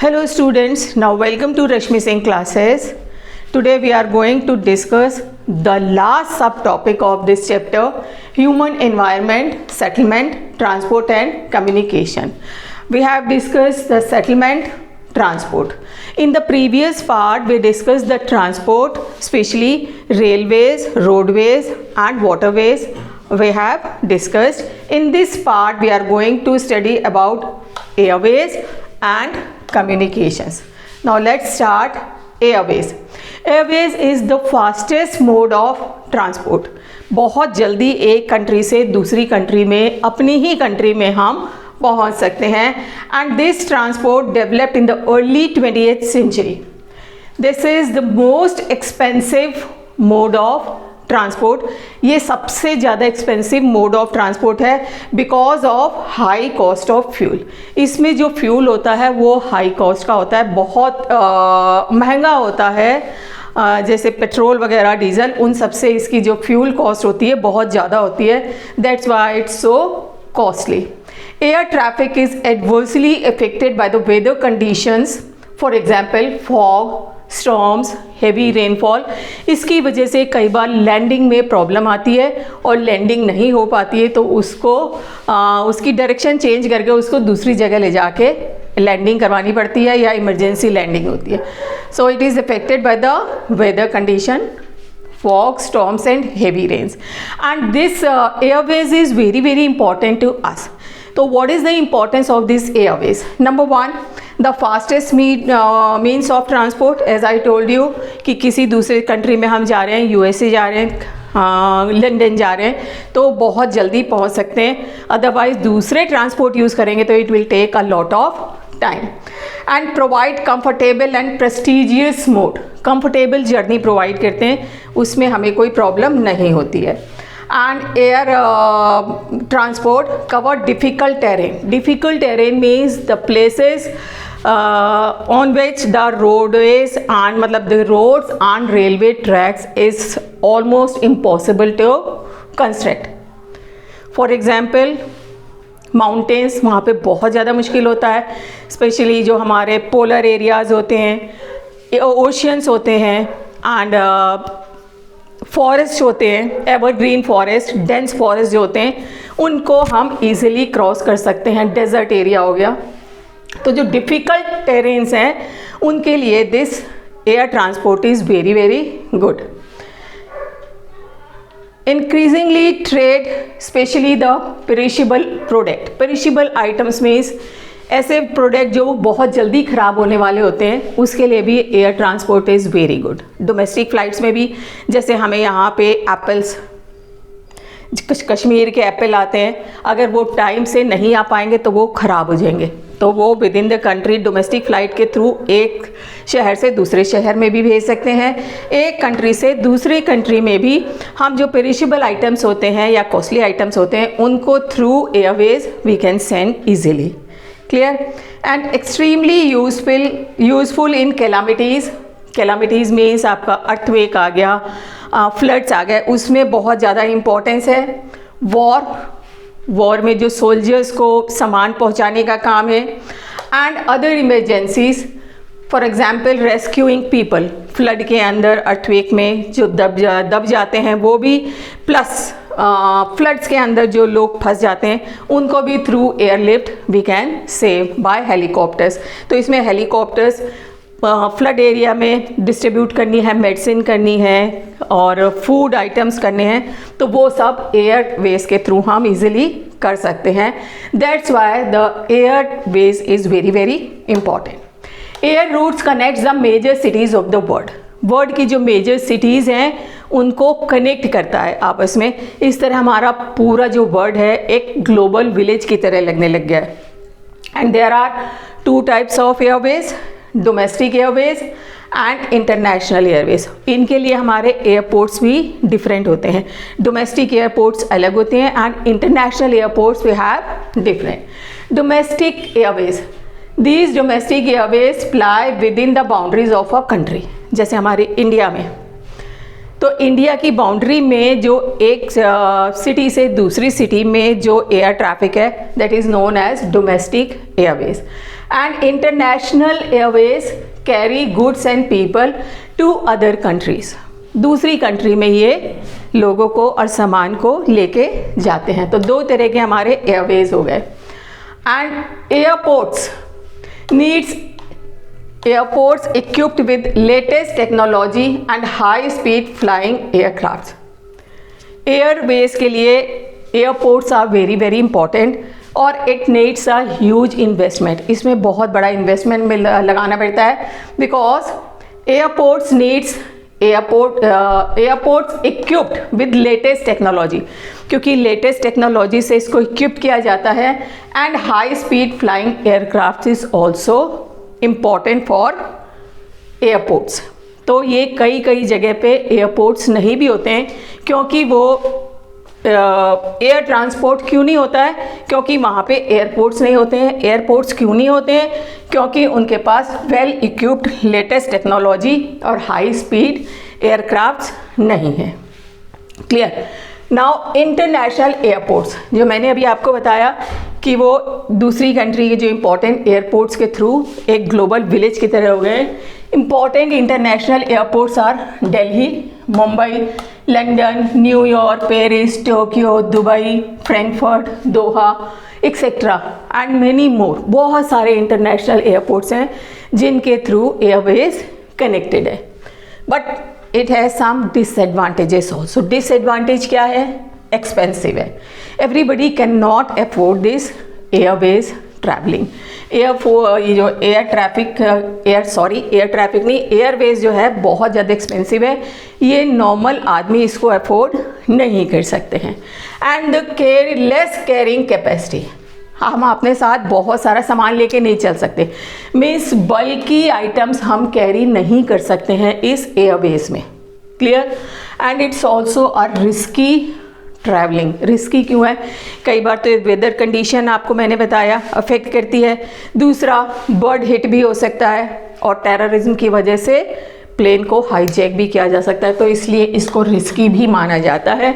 Hello students, now welcome to Rashmi Singh classes. Today we are going to discuss the last subtopic of this chapter, human environment, settlement, transport and communication. We have discussed the settlement, transport. In the previous part we discussed the transport, especially railways, roadways and waterways we have discussed. In this part we are going to study about airways and communications. Now let's start airways. Airways is the fastest mode of transport. बहुत जल्दी एक country से दूसरी country में, अपनी ही country में हम पहुंच सकते हैं. And this transport developed in the early 20th century. This is the most expensive mode of transport. ये सबसे ज़्यादा एक्सपेंसिव मोड ऑफ ट्रांसपोर्ट है because of high cost of fuel. इसमें जो फ्यूल होता है वो हाई कॉस्ट का होता है, बहुत महंगा होता है. जैसे पेट्रोल वगैरह, डीजल, उन सब से इसकी जो फ्यूल कॉस्ट होती है बहुत ज़्यादा होती है. That's why it's so costly. Air traffic is adversely affected by the weather conditions. For example fog, storms, heavy rainfall. इसकी वजह से कई बार लैंडिंग में प्रॉब्लम आती है और लैंडिंग नहीं हो पाती है तो उसको उसकी डायरेक्शन चेंज करके उसको दूसरी जगह ले जाके लैंडिंग करवानी पड़ती है या इमरजेंसी लैंडिंग होती है. So it is affected by the weather condition, fog, storms and heavy rains. And this airways is very very important to us. So what is the importance of this airways? Number one, the fastest means of transport. As I told you कि किसी दूसरे country में हम जा रहे हैं, USA जा रहे हैं, लंदन जा रहे हैं, तो बहुत जल्दी पहुंच सकते हैं. अदरवाइज दूसरे ट्रांसपोर्ट यूज़ करेंगे तो it will take a lot of time. And provide comfortable and prestigious mode. Comfortable journey provide करते हैं, उसमें हमें कोई प्रॉब्लम नहीं होती है. And air transport cover difficult terrain. Difficult terrain means the places on which the roadways and मतलब the roads and railway tracks is almost impossible to construct. For example, mountains, वहाँ पे बहुत ज़्यादा मुश्किल होता है. स्पेशली जो हमारे पोलर एरियाज़ होते हैं, ओशियंस होते हैं एंड फॉरेस्ट होते हैं, एवरग्रीन फॉरेस्ट, डेंस फॉरेस्ट जो होते हैं, उनको हम इजीली क्रॉस कर सकते हैं. डेजर्ट एरिया हो गया. तो जो डिफ़िकल्ट टेरेन्स हैं उनके लिए this air transport is very very good. Increasingly trade, specially the perishable product. Perishable items means ऐसे प्रोडक्ट जो बहुत जल्दी ख़राब होने वाले होते हैं, उसके लिए भी air transport is very good. Domestic flights में भी, जैसे हमें यहाँ पे एप्पल्स, कश्मीर के एप्पल आते हैं, अगर वो टाइम से नहीं आ पाएंगे तो वो ख़राब हो जाएंगे, तो वो with in the country domestic flight के थ्रू एक शहर से दूसरे शहर में भी भेज सकते हैं. एक कंट्री से दूसरे कंट्री में भी हम जो पेरिशेबल आइटम्स होते हैं या कॉस्टली आइटम्स होते हैं उनको through airways we can send easily. Clear. And extremely useful in calamities. Calamities means आपका अर्थक्वेक आ गया, फ्लड्स आ गए, उसमें बहुत ज़्यादा इम्पोर्टेंस है. वॉर में जो सोल्जर्स को सामान पहुंचाने का काम है. And other emergencies, for example rescuing people. Flood के अंदर, अर्थक्वेक में जो दब जाते हैं वो भी, प्लस फ्लड्स के अंदर जो लोग फंस जाते हैं उनको भी through airlift we can save by helicopters. तो इसमें हेलीकॉप्टर्स फ्लड एरिया में डिस्ट्रीब्यूट करनी है, मेडिसिन करनी है और फूड आइटम्स करने हैं, तो वो सब एयरवेज के थ्रू हम इजीली कर सकते हैं. That's why the airways is very very important. Air routes connects the major cities of the world. World की जो मेजर सिटीज़ हैं उनको कनेक्ट करता है आपस में. इस तरह हमारा पूरा जो वर्ल्ड है एक ग्लोबल विलेज की तरह लगने लग गया है. And there are two types of airways, domestic airways and international airways. इनके लिए हमारे एयरपोर्ट्स भी डिफरेंट होते हैं. डोमेस्टिक एयरपोर्ट्स अलग होते हैं and international airports we have different. Domestic airways, these domestic airways fly within the boundaries of a country. जैसे हमारे इंडिया में तो इंडिया की बाउंड्री में जो एक सिटी से दूसरी सिटी में जो एयर ट्रैफिक है that is known as domestic airways, and international airways carry goods and people to other countries. दूसरी कंट्री में ये लोगों को और सामान को लेके जाते हैं। तो दो तरह के हमारे एयरवेज हो गए। And airports needs airports equipped with latest technology and high speed flying aircrafts। Airways के लिए airports are very very important और it needs a huge investment. इसमें बहुत बड़ा इन्वेस्टमेंट में लगाना पड़ता है because airports needs airports equipped with latest technology, क्योंकि लेटेस्ट टेक्नोलॉजी से इसको इक्विप किया जाता है। And high speed flying aircraft is also important for airports. तो ये कई जगह पे एयरपोर्ट्स नहीं भी होते हैं, क्योंकि वो एयर ट्रांसपोर्ट क्यों नहीं होता है, क्योंकि वहाँ पे एयरपोर्ट्स नहीं होते हैं। एयरपोर्ट्स क्यों नहीं होते हैं, क्योंकि उनके पास वेल इक्विप्ड लेटेस्ट टेक्नोलॉजी और हाई स्पीड एयरक्राफ्ट्स नहीं है। क्लियर। नाउ इंटरनेशनल एयरपोर्ट्स, जो मैंने अभी आपको बताया कि वो दूसरी कंट्री के जो इम्पोर्टेंट एयरपोर्ट्स के थ्रू एक ग्लोबल विलेज की तरह हो गए। Important international airports are Delhi, Mumbai, London, New York, Paris, Tokyo, Dubai, Frankfurt, Doha et cetera and many more. बहुत सारे इंटरनेशनल एयरपोर्ट्स हैं जिनके थ्रू एयरवेज कनेक्टेड है। But it has some disadvantages also. Disadvantage क्या है? एक्सपेंसिव है। Everybody can not afford this airways travelling. ये जो एयर ट्रैफिक नहीं, एयरवेज जो है बहुत ज़्यादा एक्सपेंसिव है। ये नॉर्मल आदमी इसको अफोर्ड नहीं कर सकते हैं। And the less carrying capacity, हम अपने साथ बहुत सारा सामान लेके नहीं चल सकते। मीन्स बल्कि आइटम्स हम कैरी नहीं कर सकते हैं इस एयरवेज में। Clear. And it's also a risky travelling. Risky क्यों है? कई बार तो वेदर कंडीशन आपको मैंने बताया अफेक्ट करती है। दूसरा, बर्ड हिट भी हो सकता है और टेररिज्म की वजह से प्लेन को हाईजैक भी किया जा सकता है, तो इसलिए इसको रिस्की भी माना जाता है।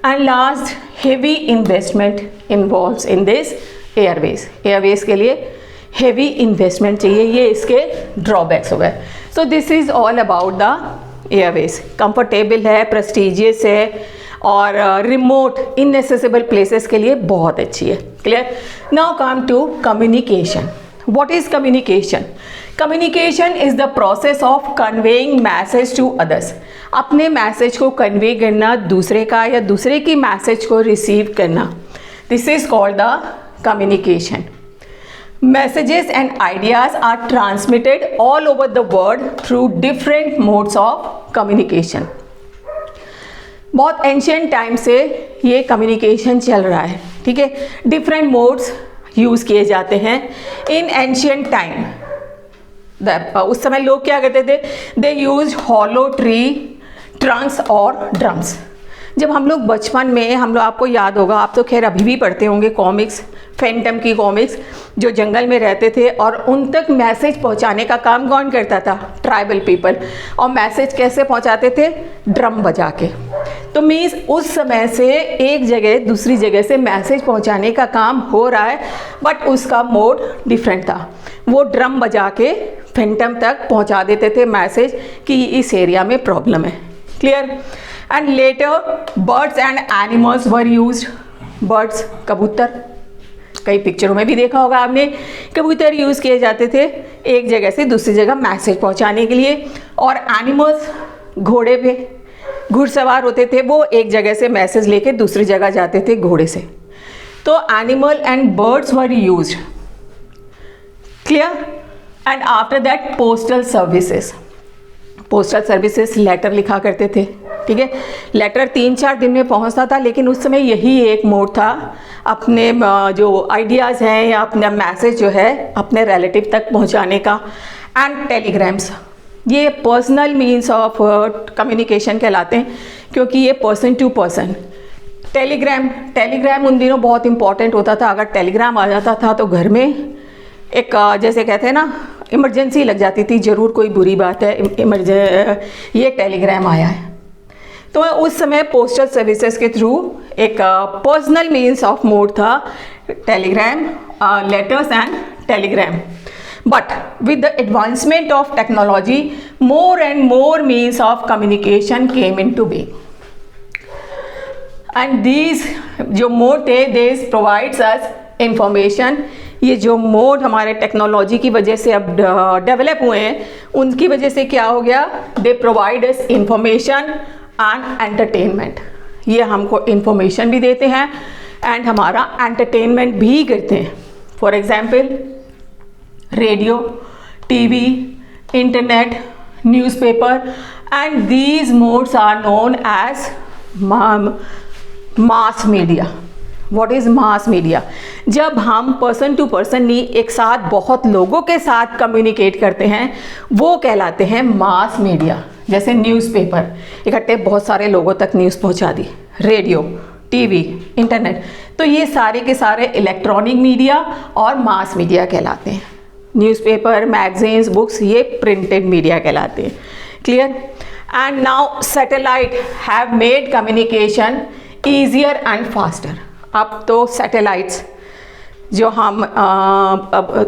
And last, heavy investment involves in this Airways. Airways के लिए हेवी इन्वेस्टमेंट चाहिए, ये इसके ड्रॉबैक्स हो गए। So this is all about the Airways. Comfortable है, प्रेस्टिजियस है और रिमोट इनएसेसिबल प्लेसेस के लिए बहुत अच्छी है। Clear. Now come to communication. What is communication? Communication is the process of conveying message to others. अपने मैसेज को कन्वे करना दूसरे का, या दूसरे की मैसेज को रिसीव करना, this is called the communication. Messages and ideas are transmitted all over the world through different modes of communication। बहुत एंशियंट टाइम से ये कम्युनिकेशन चल रहा है। ठीक है। डिफरेंट मोड्स यूज़ किए जाते हैं इन एंशियंट टाइम। उस समय लोग क्या करते थे? दे यूज हॉलो ट्री ट्रंक्स और ड्रम्स। जब हम लोग बचपन में, हम लोग, आपको याद होगा, आप तो खैर अभी भी पढ़ते होंगे कॉमिक्स, फैंटम की कॉमिक्स, जो जंगल में रहते थे और उन तक मैसेज पहुंचाने का काम कौन करता था? Tribal people. और मैसेज कैसे पहुंचाते थे? ड्रम बजा के। तो मीन्स उस समय से एक जगह दूसरी जगह से मैसेज पहुंचाने का काम हो रहा है, बट उसका मोड डिफरेंट था। वो ड्रम बजा के फैंटम तक पहुंचा देते थे मैसेज कि इस एरिया में प्रॉब्लम है। Clear. And later birds and animals were used. Birds, कबूतर, कई पिक्चरों में भी देखा होगा आपने, कबूतर यूज़ किए जाते थे एक जगह से दूसरी जगह मैसेज पहुंचाने के लिए। और एनिमल्स, घोड़े पे घुड़सवार होते थे, वो एक जगह से मैसेज लेके दूसरी जगह जाते थे घोड़े से। तो animal and birds were used. Clear. And after that postal services. Postal services letter लिखा करते थे। ठीक है। लेटर 3-4 दिन में पहुंचता था, लेकिन उस समय यही एक मोड था अपने जो आइडियाज़ हैं या अपना मैसेज जो है अपने रिलेटिव तक पहुंचाने का। एंड टेलीग्राम्स, ये पर्सनल मीन्स ऑफ कम्युनिकेशन कहलाते हैं, क्योंकि ये पर्सन टू पर्सन। टेलीग्राम उन दिनों बहुत इंपॉर्टेंट होता था। अगर टेलीग्राम आ जाता था तो घर में एक, जैसे कहते हैं ना, इमरजेंसी लग जाती थी, ज़रूर कोई बुरी बात है, ये टेलीग्राम आया है। तो उस समय पोस्टल सर्विसेज के थ्रू एक पर्सनल मीन्स ऑफ मोड था Telegram, letters and Telegram. But with the advancement of technology, more and more means of communication came into being. And these जो मोड थे, this provides us information. ये जो mode हमारे technology की वजह से अब डेवलप हुए हैं, उनकी वजह से क्या हो गया, they provide us information and entertainment. ये हमको इंफॉर्मेशन भी देते हैं एंड हमारा एंटरटेनमेंट भी करते हैं. For example radio, TV, internet, newspaper, and these modes are known as mass media. What is mass media? जब हम पर्सन टू पर्सन नहीं, एक साथ बहुत लोगों के साथ कम्युनिकेट करते हैं, वो कहलाते हैं मास मीडिया. जैसे न्यूज़पेपर, इकट्ठे बहुत सारे लोगों तक न्यूज़ पहुंचा दी. रेडियो, टीवी, इंटरनेट, तो ये सारे के सारे इलेक्ट्रॉनिक मीडिया और मास मीडिया कहलाते हैं. न्यूज़पेपर, मैगजीन्स, बुक्स, ये प्रिंटेड मीडिया कहलाते हैं. Clear? And now satellite have made communication easier and faster. अब तो सैटेलाइट्स जो हम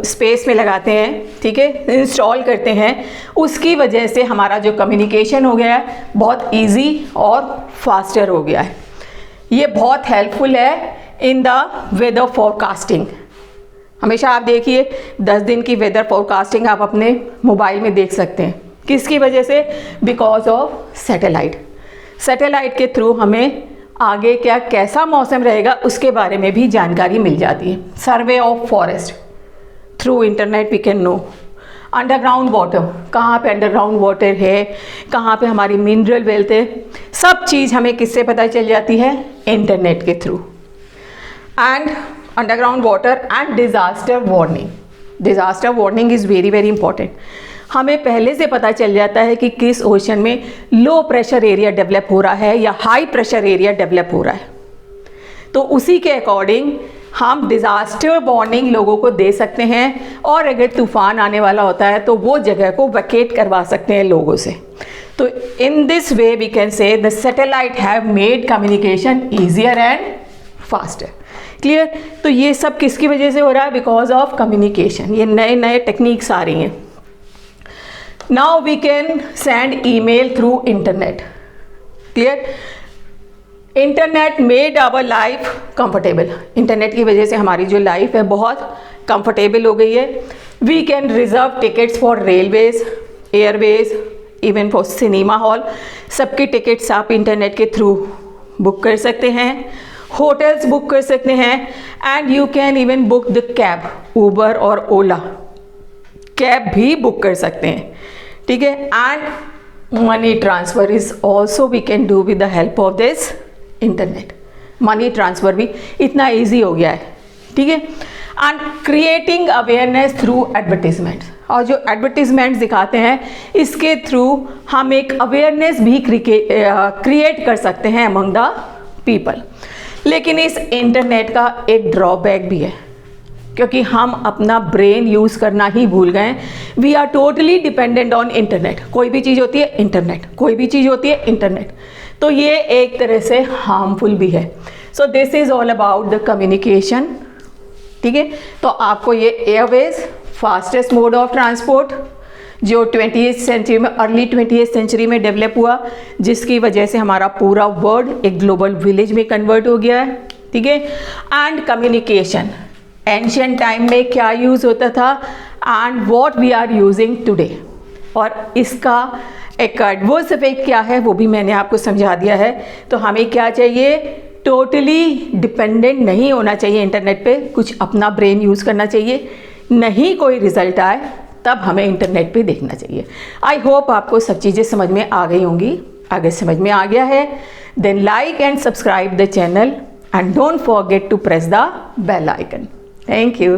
स्पेस में लगाते हैं, ठीक है, इंस्टॉल करते हैं, उसकी वजह से हमारा जो कम्युनिकेशन हो गया है बहुत इजी और फास्टर हो गया है. ये बहुत हेल्पफुल है इन द वेदर फोरकास्टिंग. हमेशा आप देखिए 10 दिन की वेदर फोरकास्टिंग आप अपने मोबाइल में देख सकते हैं. किसकी वजह से? Because of satellite. सैटेलाइट के थ्रू हमें आगे क्या कैसा मौसम रहेगा उसके बारे में भी जानकारी मिल जाती है. Survey of forest through internet we can know. Underground water, कहाँ पे अंडरग्राउंड वाटर है, कहाँ पे हमारी मिनरल वेल्थ है, सब चीज़ हमें किससे पता चल जाती है? इंटरनेट के through. And underground water and disaster warning. Disaster warning is very very important. हमें पहले से पता चल जाता है कि किस ओशन में लो प्रेशर एरिया डेवलप हो रहा है या हाई प्रेशर एरिया डेवलप हो रहा है. तो उसी के अकॉर्डिंग हम डिज़ास्टर वार्निंग लोगों को दे सकते हैं, और अगर तूफान आने वाला होता है तो वो जगह को वैकेट करवा सकते हैं लोगों से. तो in this way we can say the satellite have made communication easier and faster. Clear? तो ये सब किसकी वजह से हो रहा है? Because of communication. ये नए नए टेक्निक्स आ रही हैं. Now we can send email through internet. Clear? Internet made our life comfortable. Internet की वजह से हमारी जो लाइफ है बहुत कंफर्टेबल हो गई है. We can reserve tickets for railways, airways, even for cinema hall. सबकी टिकट्स आप इंटरनेट के थ्रू बुक कर सकते हैं. होटल्स बुक कर सकते हैं. And you can even book the cab, Uber और ओला कैब भी बुक कर सकते हैं. ठीक है? And money transfer is also we can do with the help of this internet. Money transfer भी इतना ईजी हो गया है. ठीक है? And creating awareness through advertisements. और जो एडवर्टीजमेंट्स दिखाते हैं इसके थ्रू हम एक अवेयरनेस भी क्रिएट कर सकते हैं अमंग द पीपल. लेकिन इस इंटरनेट का एक ड्रॉबैक भी है, क्योंकि हम अपना ब्रेन यूज़ करना ही भूल गए. We are totally dependent on internet. कोई भी चीज़ होती है इंटरनेट, कोई भी चीज़ होती है इंटरनेट. तो ये एक तरह से हार्मफुल भी है. So this is all about the communication. ठीक है? तो आपको ये Airways fastest mode of transport जो 20th सेंचुरी में, अर्ली 20th सेंचुरी में डेवलप हुआ, जिसकी वजह से हमारा पूरा वर्ल्ड एक ग्लोबल विलेज में कन्वर्ट हो गया है. ठीक है? एंड कम्युनिकेशन एंशियंट टाइम में क्या यूज़ होता था and what we are using today, और इसका एक एडवर्स इफेक्ट क्या है वो भी मैंने आपको समझा दिया है. तो हमें क्या चाहिए? टोटली डिपेंडेंट नहीं होना चाहिए इंटरनेट पे. कुछ अपना ब्रेन यूज़ करना चाहिए. नहीं कोई रिजल्ट आए तब हमें इंटरनेट पे देखना चाहिए. आई होप आपको सब चीज़ें समझ में आ गई होंगी. अगर समझ में आ गया है then like and subscribe the channel and don't forget to press the bell icon. Thank you.